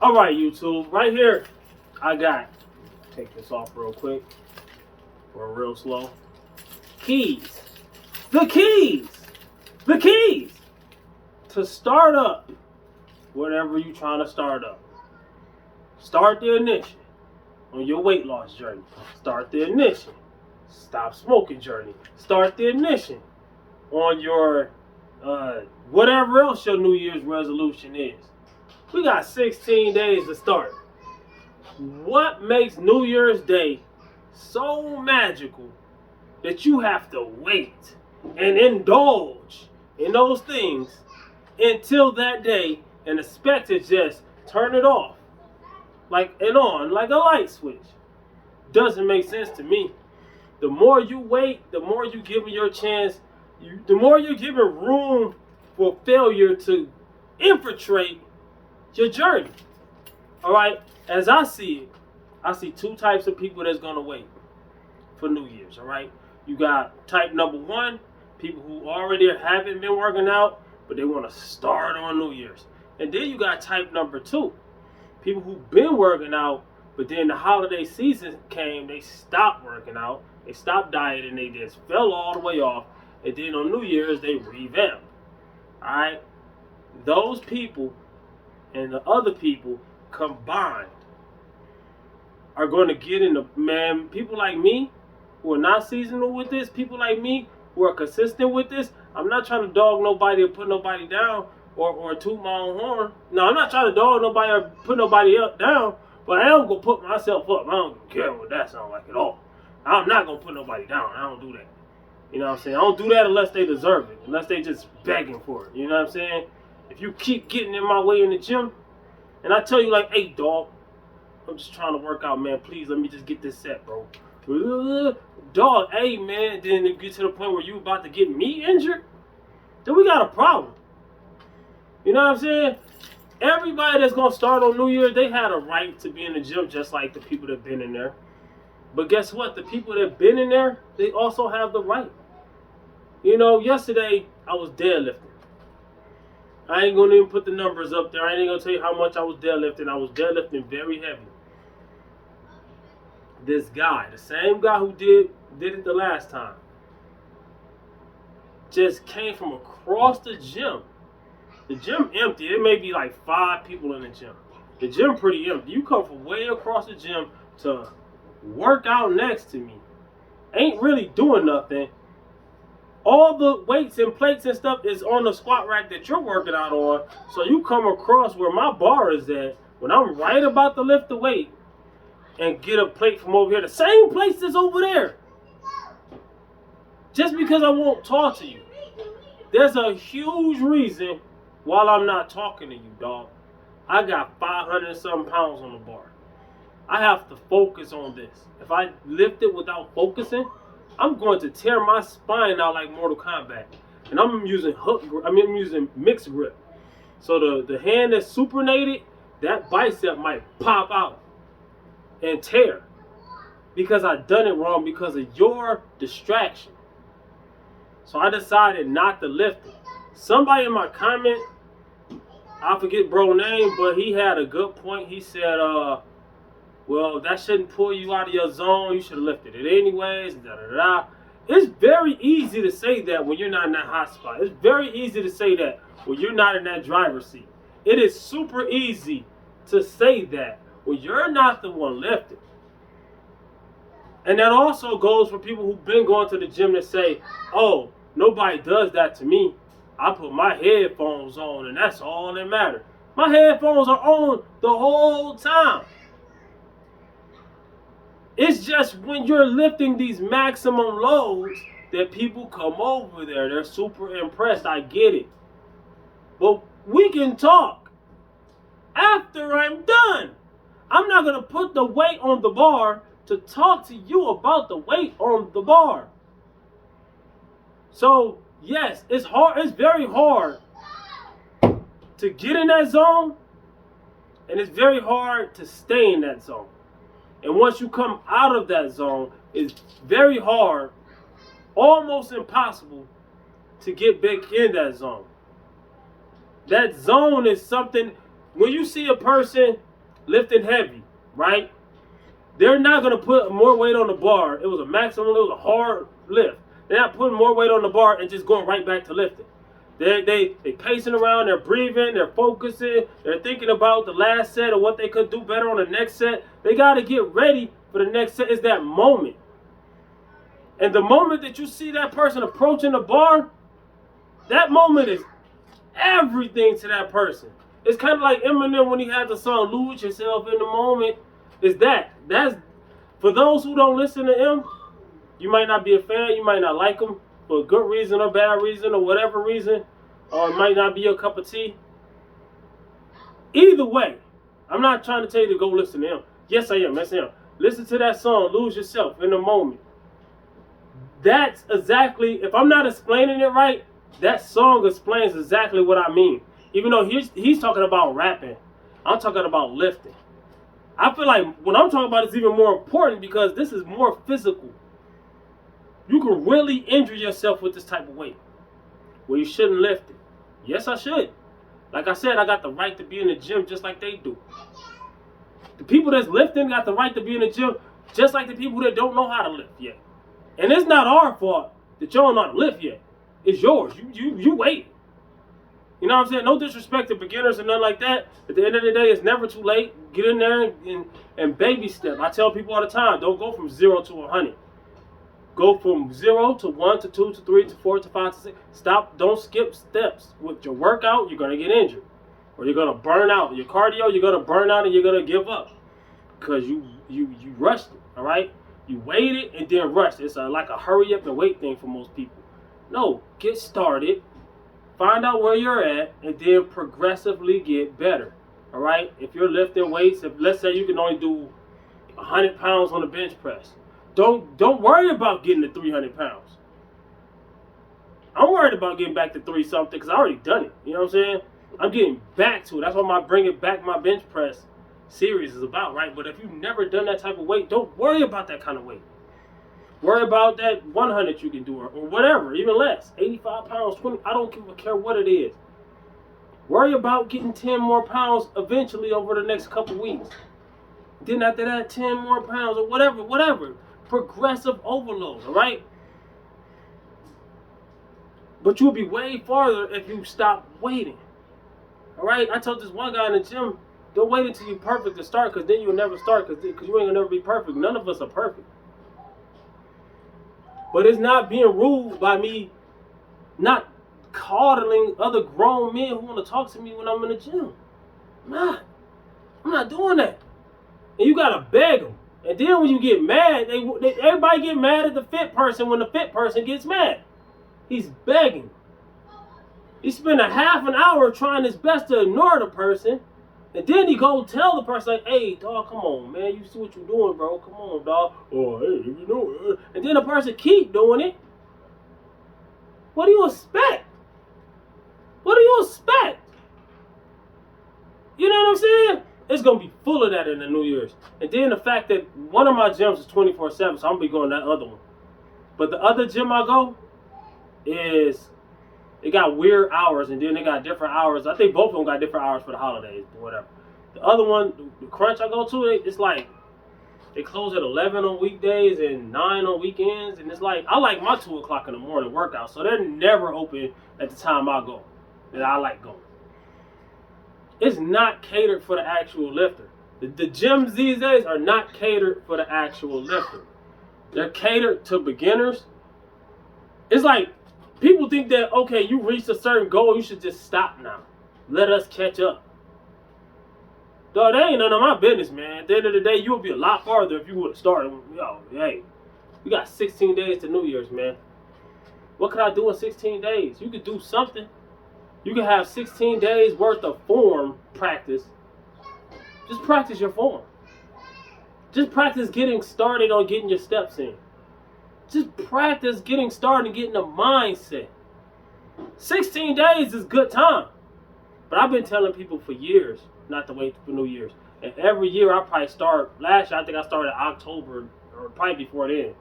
All right, YouTube, right here, I got, take this off real quick, or real slow. Keys. The keys. The keys to start up whatever you're trying to start up. Start the ignition on your weight loss journey. Start the ignition. Stop smoking journey. Start the ignition on your whatever else your New Year's resolution is. We got 16 days to start. What makes New Year's Day so magical that you have to wait and indulge in those things until that day and expect to just turn it off like and on like a light switch? Doesn't make sense to me. The more you wait, the more you give your chance, the more you're giving room for failure to infiltrate your journey. All right, as I see it, I see two types of people that's gonna wait for New Year's. All right, you got type number one, people who already haven't been working out, but they want to start on New Year's. And then you got type number two, people who've been working out, but then the holiday season came, they stopped working out, they stopped dieting, they just fell all the way off, and then on New Year's they revamped. All right, those people and the other people combined are going to get in the, man, people like me who are not seasonal with this, people like me who are consistent with this. I'm not trying to dog nobody or put nobody down or toot my own horn. No, I'm not trying to dog nobody or put nobody up down, but I am going to put myself up. I don't care what that sounds like at all. I'm not going to put nobody down. I don't do that. You know what I'm saying? I don't do that unless they deserve it, unless they just begging for it. You know what I'm saying? If you keep getting in my way in the gym, and I tell you like, hey, dog, I'm just trying to work out, man. Please let me just get this set, bro. Dog, hey, man. Then it get to the point where you about to get me injured, then we got a problem. You know what I'm saying? Everybody that's going to start on New Year's, they had a right to be in the gym just like the people that have been in there. But guess what? The people that have been in there, they also have the right. You know, yesterday I was deadlifting. I ain't going to even put the numbers up there. I ain't going to tell you how much I was deadlifting. I was deadlifting very heavy. This guy, the same guy who did it the last time, just came from across the gym. The gym empty. It may be like 5 people in the gym. The gym pretty empty. You come from way across the gym to work out next to me. Ain't really doing nothing. All the weights and plates and stuff is on the squat rack that you're working out on. So you come across where my bar is at when I'm right about to lift the weight and get a plate from over here. The same place that's over there. Just because I won't talk to you. There's a huge reason why I'm not talking to you, dog. I got 500 something pounds on the bar. I have to focus on this. If I lift it without focusing, I'm going to tear my spine out like Mortal Kombat. And I'm using I'm using mixed grip. So the hand that's supinated, that bicep might pop out and tear. Because I done it wrong because of your distraction. So I decided not to lift it. Somebody in my comment, I forget bro name, but he had a good point. He said, well, that shouldn't pull you out of your zone. You should have lifted it anyways. Da, da, da. It's very easy to say that when you're not in that hot spot. It's very easy to say that when you're not in that driver's seat. It is super easy to say that when you're not the one lifting. And that also goes for people who've been going to the gym that say, oh, nobody does that to me. I put my headphones on and that's all that matters. My headphones are on the whole time. It's just when you're lifting these maximum loads that people come over there. They're super impressed. I get it. But we can talk after I'm done. I'm not going to put the weight on the bar to talk to you about the weight on the bar. So, yes, it's hard. It's very hard to get in that zone, and it's very hard to stay in that zone. And once you come out of that zone, it's very hard, almost impossible, to get back in that zone. That zone is something, when you see a person lifting heavy, right? They're not going to put more weight on the bar. It was a maximum, it was a hard lift. They're not putting more weight on the bar and just going right back to lifting. They pacing around, they're breathing, they're focusing, they're thinking about the last set or what they could do better on the next set. They got to get ready for the next set. It's that moment. And the moment that you see that person approaching the bar, that moment is everything to that person. It's kind of like Eminem when he had the song "Lose Yourself in the Moment." That's for those who don't listen to him. You might not be a fan, you might not like him for a good reason or bad reason or whatever reason, or it might not be your cup of tea. Either way, I'm not trying to tell you to go listen to him. Yes, I am. That's him. Listen to that song, "Lose Yourself in the Moment." That's exactly, if I'm not explaining it right, that song explains exactly what I mean. Even though he's talking about rapping, I'm talking about lifting. I feel like what I'm talking about is even more important because this is more physical. You can really injure yourself with this type of weight where you shouldn't lift it. Yes, I should. Like I said, I got the right to be in the gym just like they do. The people that's lifting got the right to be in the gym just like the people that don't know how to lift yet. And it's not our fault that you don't know how to lift yet. It's yours. You wait. You know what I'm saying? No disrespect to beginners and nothing like that. At the end of the day, it's never too late. Get in there and baby step. I tell people all the time, don't go from 0 to 100. Go from 0 to 1 to 2 to 3 to 4 to 5 to 6. Stop. Don't skip steps. With your workout, you're going to get injured. Or you're going to burn out. Your cardio, you're going to burn out and you're going to give up. Because you rushed it, all right? You waited and then rushed. It's like a hurry up and wait thing for most people. No, get started. Find out where you're at and then progressively get better. All right? If you're lifting weights, let's say you can only do 100 pounds on the bench press. Don't worry about getting to 300 pounds. I'm worried about getting back to 3 something because I already done it. You know what I'm saying? I'm getting back to it. That's what my Bring It Back My Bench Press series is about, right? But if you've never done that type of weight, don't worry about that kind of weight. Worry about that 100 you can do or whatever, even less. 85 pounds, 20, I don't care what it is. Worry about getting 10 more pounds eventually over the next couple weeks. Then after that, 10 more pounds or whatever. Progressive overload, all right? But you'll be way farther if you stop waiting. All right? I told this one guy in the gym, don't wait until you're perfect to start because then you'll never start because you ain't going to never be perfect. None of us are perfect. But it's not being ruled by me not coddling other grown men who want to talk to me when I'm in the gym. I'm not doing that. And you got to beg them. And then when you get mad, everybody get mad at the fit person when the fit person gets mad. He's begging. He spent a half an hour trying his best to ignore the person. And then he go tell the person, like, hey, dog, come on, man. You see what you're doing, bro. Come on, dog. Oh, hey, you know. And then the person keep doing it. What do you expect? What do you expect? You know what I'm saying? It's going to be full of that in the New Year's. And then the fact that one of my gyms is 24/7, so I'm going to be going to that other one. But the other gym I go is, they got weird hours, and then they got different hours. I think both of them got different hours for the holidays, but whatever. The other one, the Crunch I go to, it's like, they close at 11 on weekdays and 9 on weekends. And it's like, I like my 2 o'clock in the morning workout, so they're never open at the time I go, that I like going. It's not catered for the actual lifter. The gyms these days are not catered for the actual lifter. They're catered to beginners. It's like, people think that, okay, you reached a certain goal, you should just stop now. Let us catch up. Dog, that ain't none of my business, man. At the end of the day, you would be a lot farther if you would have started. Yo, hey, we got 16 days to New Year's, man. What could I do in 16 days? You could do something. You could have 16 days worth of form practice. Just practice your form. Just practice getting started on getting your steps in. Just practice getting started and getting a mindset. 16 days is good time. But I've been telling people for years not to wait for New Year's. And every year I probably start, last year I think I started October or probably before then.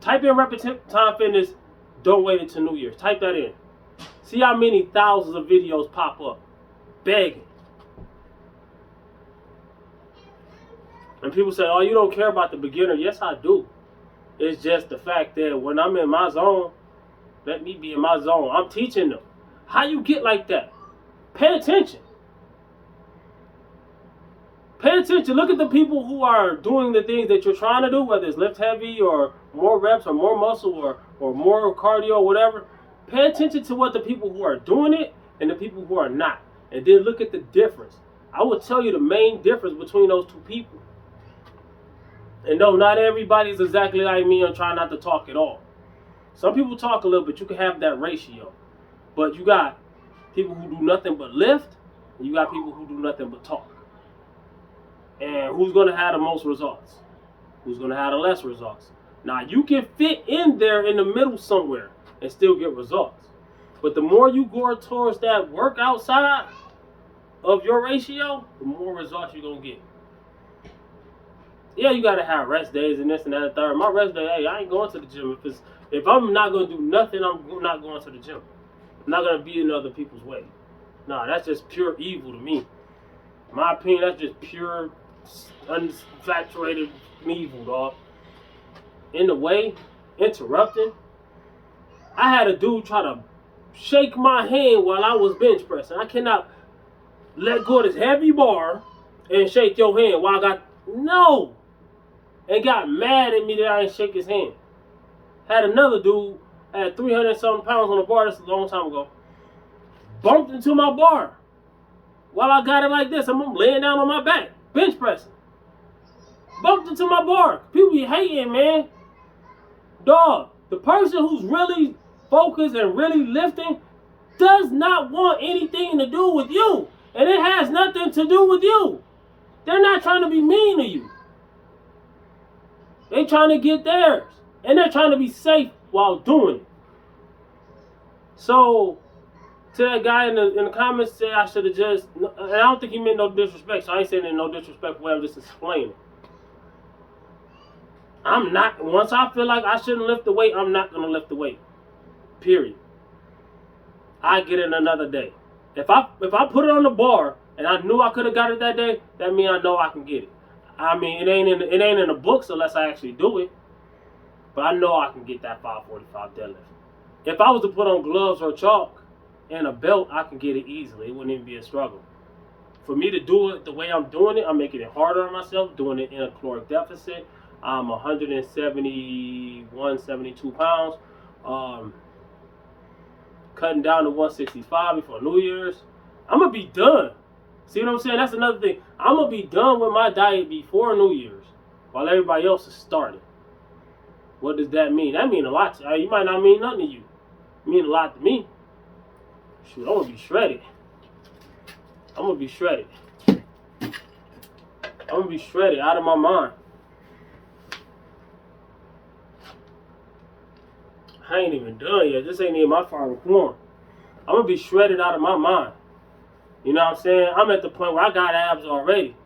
Type in Reppin Time Fitness, don't wait until New Year's. Type that in. See how many thousands of videos pop up begging. And people say, oh, you don't care about the beginner. Yes, I do. It's just the fact that when I'm in my zone, let me be in my zone. I'm teaching them. How you get like that? Pay attention. Pay attention. Look at the people who are doing the things that you're trying to do, whether it's lift heavy or more reps or more muscle or more cardio or whatever. Pay attention to what the people who are doing it and the people who are not. And then look at the difference. I will tell you the main difference between those two people. And no, not everybody's exactly like me. I'm trying not to talk at all. Some people talk a little bit. You can have that ratio. But you got people who do nothing but lift, and you got people who do nothing but talk. And who's going to have the most results? Who's going to have the less results? Now, you can fit in there in the middle somewhere and still get results. But the more you go towards that work outside of your ratio, the more results you're going to get. Yeah, you got to have rest days and this and that and third. My rest day, hey, I ain't going to the gym. If I'm not going to do nothing, I'm not going to the gym. I'm not going to be in other people's way. Nah, that's just pure evil to me. In my opinion, that's just pure, unsaturated evil, dog. In the way, interrupting. I had a dude try to shake my hand while I was bench pressing. I cannot let go of this heavy bar and shake your hand while I got... No! And got mad at me that I didn't shake his hand. Had another dude, had 300-something pounds on the bar, this was a long time ago, bumped into my bar while I got it like this. I'm laying down on my back, bench pressing. Bumped into my bar. People be hating, man. Dog, the person who's really focused and really lifting does not want anything to do with you. And it has nothing to do with you. They're not trying to be mean to you. They're trying to get theirs. And they're trying to be safe while doing it. So, to that guy in the comments said I should have just, and I don't think he meant no disrespect, so I ain't saying it in no disrespectful way, I'm just explaining. I'm not, once I feel like I shouldn't lift the weight, I'm not going to lift the weight. Period. I get it another day. If I put it on the bar and I knew I could have got it that day, that means I know I can get it. I mean, it ain't in the books unless I actually do it. But I know I can get that 545 deadlift. If I was to put on gloves or chalk and a belt, I can get it easily. It wouldn't even be a struggle. For me to do it the way I'm doing it, I'm making it harder on myself, doing it in a caloric deficit. I'm 171, 72 pounds. Cutting down to 165 before New Year's. I'm going to be done. See what I'm saying? That's another thing. I'm going to be done with my diet before New Year's while everybody else is starting. What does that mean? That means a lot to you. You might not mean nothing to you. It means a lot to me. Shoot, I'm going to be shredded. I'm going to be shredded. I'm going to be shredded out of my mind. I ain't even done yet. This ain't even my final form. I'm going to be shredded out of my mind. You know what I'm saying? I'm at the point where I got abs already.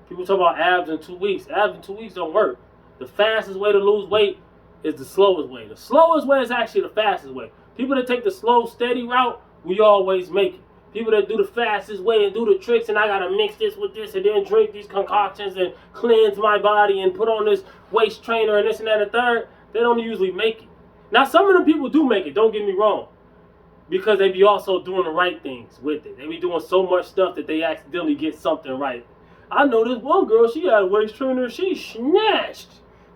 People talk about abs in 2 weeks. Abs in 2 weeks don't work. The fastest way to lose weight is the slowest way. The slowest way is actually the fastest way. People that take the slow, steady route, we always make it. People that do the fastest way and do the tricks, and I got to mix this with this and then drink these concoctions and cleanse my body and put on this waist trainer and this and that and third, they don't usually make it. Now, some of the people do make it, don't get me wrong, because they be also doing the right things with it. They be doing so much stuff that they accidentally get something right. I know this one girl, she had a waist trainer, she snatched.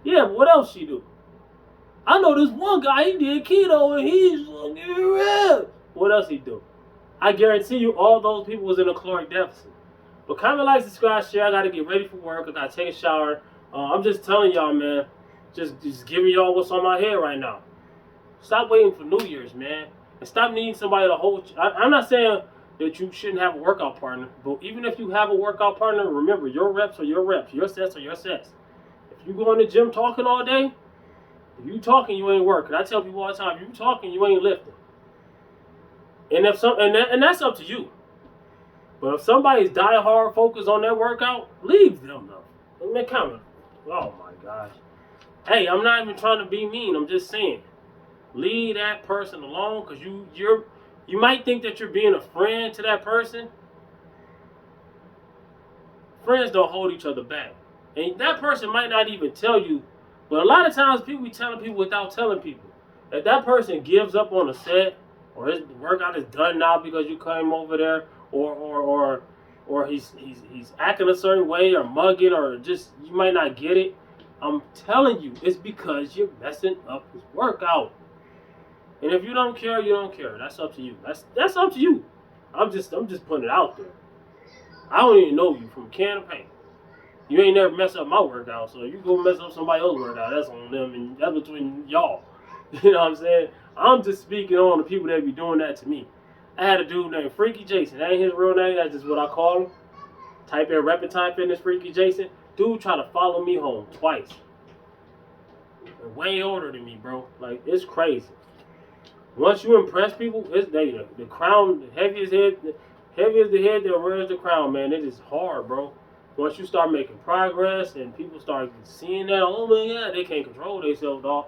Yeah, but what else she do? I know this one guy, he did keto and he's fucking ripped. What else he do? I guarantee you all those people was in a caloric deficit. But comment, like, subscribe, share. I got to get ready for work. I got to take a shower. I'm just telling y'all, man. Just giving y'all what's on my head right now. Stop waiting for New Year's, man. And stop needing somebody to hold you. I'm not saying that you shouldn't have a workout partner. But even if you have a workout partner, remember, your reps are your reps. Your sets are your sets. If you go in the gym talking all day, if you talking, you ain't working. I tell people all the time, if you talking, you ain't lifting. And if and that's up to you. But if somebody's die hard focused on their workout, leave them though. Let me comment. Oh my gosh. Hey, I'm not even trying to be mean. I'm just saying, leave that person alone, because you might think that you're being a friend to that person. Friends don't hold each other back. And that person might not even tell you, but a lot of times people be telling people without telling people. If that person gives up on a set, or his workout is done now because you came over there, or he's acting a certain way, or mugging, or just you might not get it. I'm telling you, it's because you're messing up his workout. And if you don't care, you don't care. That's up to you. That's up to you. I'm just putting it out there. I don't even know you from a can of paint. You ain't never messed up my workout, so you go mess up somebody else's workout. That's on them, and that's between y'all. You know what I'm saying? I'm just speaking on the people that be doing that to me. I had a dude named Freaky Jason. That ain't his real name. That's just what I call him. Type in Reppin Time Fitness Freaky Jason. Dude tried to follow me home twice. And way older than me, bro. Like, it's crazy. Once you impress people, it's the crown, the heaviest the head that wears the crown, man. It is hard, bro. Once you start making progress and people start seeing that, oh my God, they can't control themselves, dog.